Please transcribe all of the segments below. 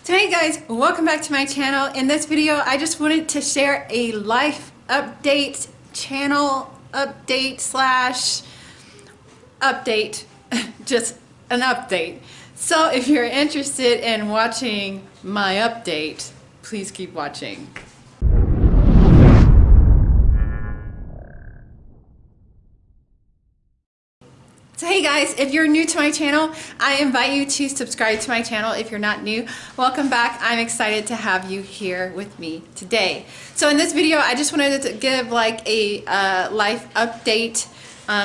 So hey guys, welcome back to my channel. In this video, I just wanted to share a life update, channel update slash update, just an update. So if you're interested in watching my update, please keep watching. So hey guys, if you're new to my channel, I invite you to subscribe to my channel. If you're not new, welcome back. I'm excited to have you here with me today. So in this video, I just wanted to give like a life update,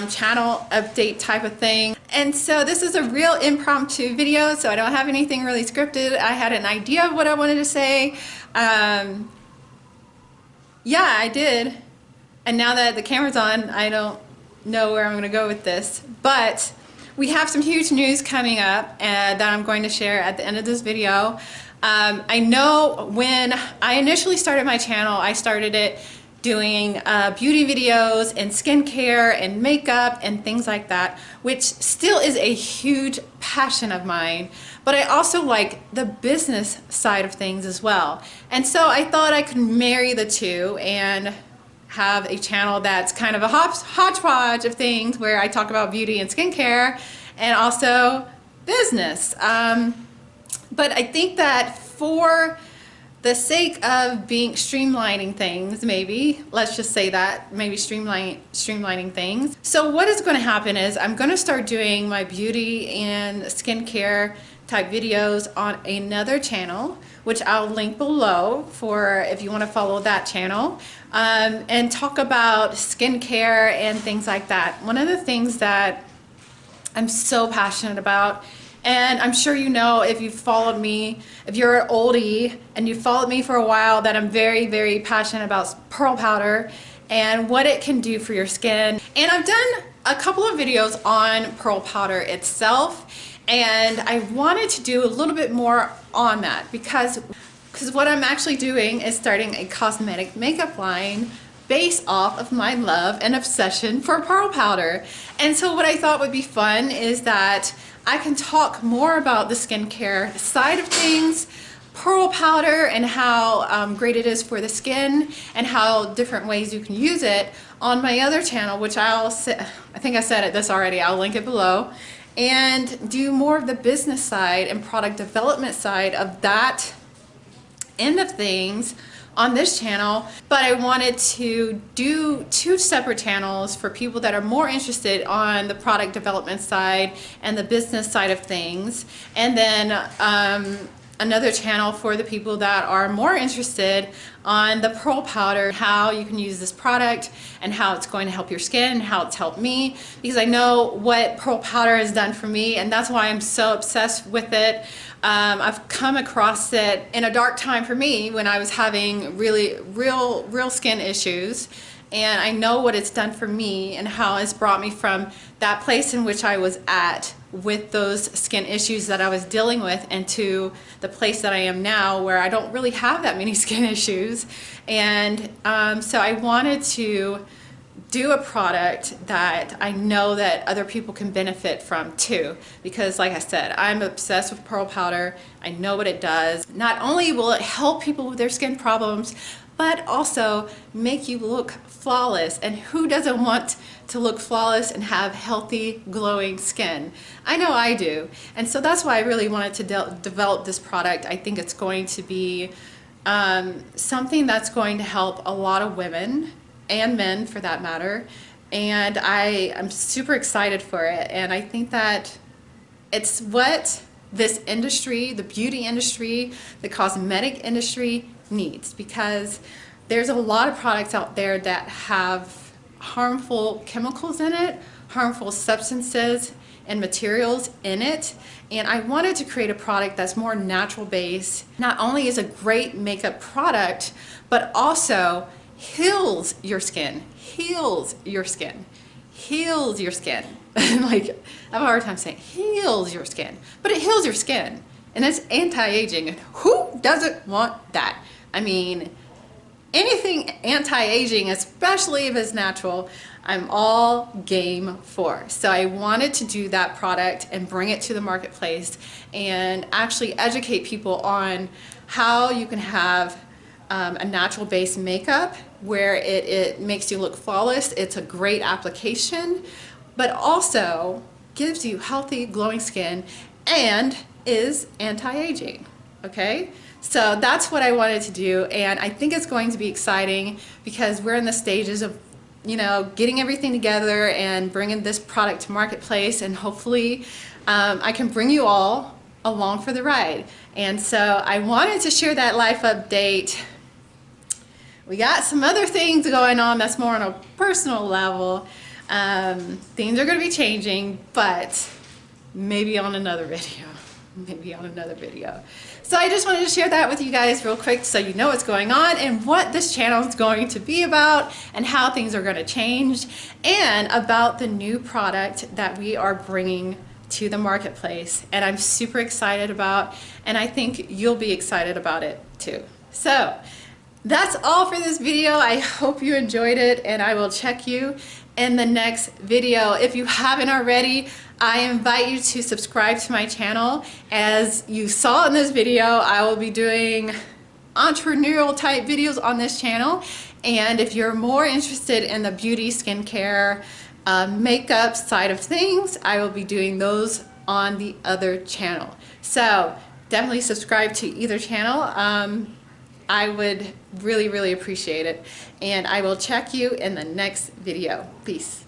channel update type of thing. And so this is a real impromptu video, so I don't have anything really scripted. I had an idea of what I wanted to say. Yeah, I did. And now that the camera's on, I don't know where I'm going to go with this, but we have some huge news coming up that I'm going to share at the end of this video. I know when I initially started my channel, I started it doing beauty videos and skincare and makeup and things like that, which still is a huge passion of mine, but I also like the business side of things as well. And so I thought I could marry the two and have a channel that's kind of a hodgepodge of things where I talk about beauty and skincare and also business. But I think that for the sake of streamlining things, maybe, let's just say that, maybe streamlining things. So what is going to happen is I'm going to start doing my beauty and skincare type videos on another channel, which I'll link below for if you want to follow that channel, and talk about skincare and things like that. One of the things that I'm so passionate about, and I'm sure you know if you've followed me, if you're an oldie and you've followed me for a while, that I'm very, very passionate about pearl powder and what it can do for your skin. And I've done a couple of videos on pearl powder itself, and I wanted to do a little bit more on that because what I'm actually doing is starting a cosmetic makeup line based off of my love and obsession for pearl powder. And so what I thought would be fun is that I can talk more about the skincare side of things, pearl powder, and how great it is for the skin and how different ways you can use it on my other channel, which I think I said this already, I'll link it below, and do more of the business side and product development side of that end of things on this channel. But I wanted to do two separate channels for people that are more interested on the product development side and the business side of things, and then another channel for the people that are more interested on the pearl powder, how you can use this product and how it's going to help your skin and how it's helped me, because I know what pearl powder has done for me, and that's why I'm so obsessed with it. I've come across it in a dark time for me when I was having real skin issues, and I know what it's done for me and how it's brought me from that place in which I was at with those skin issues that I was dealing with into the place that I am now where I don't really have that many skin issues. And so I wanted to do a product that I know that other people can benefit from too, because like I said, I'm obsessed with pearl powder. I know what it does. Not only will it help people with their skin problems, but also make you look flawless. And who doesn't want to look flawless and have healthy, glowing skin? I know I do. And so that's why I really wanted to develop this product. I think it's going to be something that's going to help a lot of women and men for that matter. And I'm super excited for it. And I think that it's what this industry, the beauty industry, the cosmetic industry needs, because there's a lot of products out there that have harmful chemicals in it, harmful substances and materials in it. And I wanted to create a product that's more natural based. Not only is a great makeup product, but also heals your skin, heals your skin, heals your skin. Like, I have a hard time saying heals your skin, but it heals your skin. And it's anti-aging. Who doesn't want that? I mean, anything anti-aging, especially if it's natural, I'm all game for. So I wanted to do that product and bring it to the marketplace and actually educate people on how you can have a natural based makeup where it makes you look flawless. It's a great application, but also gives you healthy, glowing skin and is anti-aging, okay? So that's what I wanted to do, and I think it's going to be exciting because we're in the stages of, you know, getting everything together and bringing this product to marketplace, and hopefully I can bring you all along for the ride. And so I wanted to share that life update. We got some other things going on that's more on a personal level. Things are going to be changing, but maybe on another video. Maybe on another video. So I just wanted to share that with you guys real quick so you know what's going on and what this channel is going to be about and how things are going to change, and about the new product that we are bringing to the marketplace, and I'm super excited about, and I think you'll be excited about it too. So that's all for this video. I hope you enjoyed it, and I will check you in the next video. If you haven't already, I invite you to subscribe to my channel. As you saw in this video, I will be doing entrepreneurial type videos on this channel, and if you're more interested in the beauty, skincare, makeup side of things, I will be doing those on the other channel. So definitely subscribe to either channel. I would really appreciate it, and I will check you in the next video. Peace.